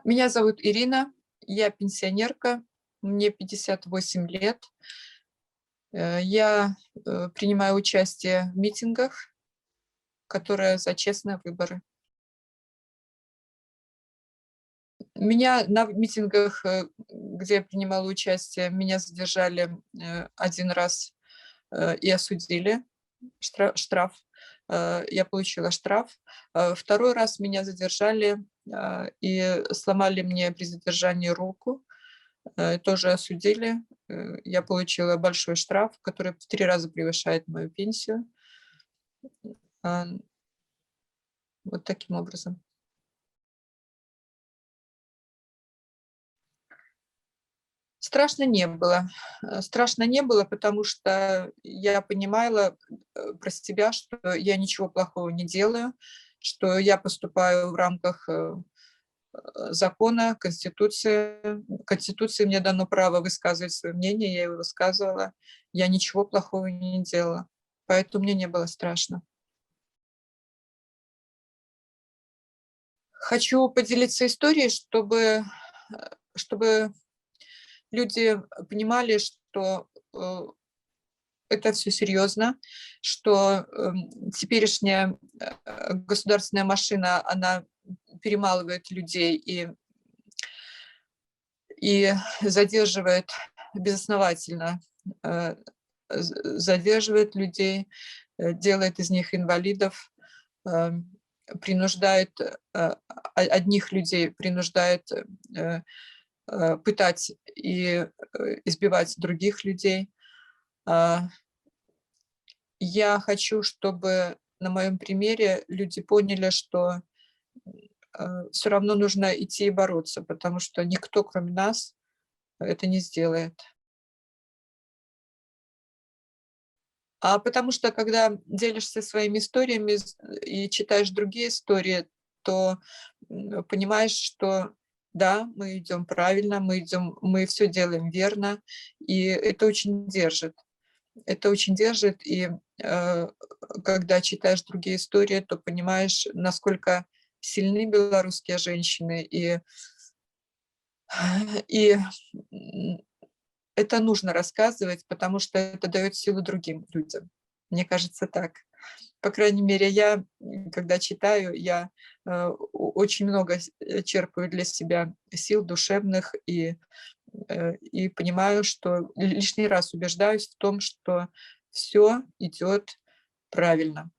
Меня зовут Ирина, я пенсионерка, мне 58 лет. Я принимаю участие в митингах, которые за честные выборы. Меня на митингах, где я принимала участие, меня задержали 1 раз и осудили, штраф. Я получила штраф. 2 раз меня задержали и сломали мне при задержании руку. Тоже осудили. Я получила большой штраф, который в 3 раза превышает мою пенсию. А, вот таким образом. Страшно не было. Страшно не было, потому что я понимала, про себя, что я ничего плохого не делаю, что я поступаю в рамках, закона, Конституции. Конституцией мне дано право высказывать свое мнение, я его высказывала. Я ничего плохого не делала, поэтому мне не было страшно. Хочу поделиться историей, чтобы люди понимали, что, это все серьезно, что, теперешняя, государственная машина, она перемалывает людей и задерживает безосновательно, э, задерживает людей, делает из них инвалидов, эм, принуждает, одних людей принуждает, пытать и, избивать других людей. А, я хочу, чтобы на моем примере люди поняли, что, все равно нужно идти и бороться, потому что никто, кроме нас, это не сделает. Потому что, когда делишься своими историями и читаешь другие истории, то, понимаешь, что да, мы идем правильно, мы все делаем верно, и это очень держит. Это очень держит, и, когда читаешь другие истории, то понимаешь, насколько сильны белорусские женщины, и, это нужно рассказывать, потому что это дает силу другим людям. Мне кажется так. По крайней мере, я, когда читаю, я, очень много черпаю для себя сил душевных и понимаю, что лишний раз убеждаюсь в том, что все идет правильно.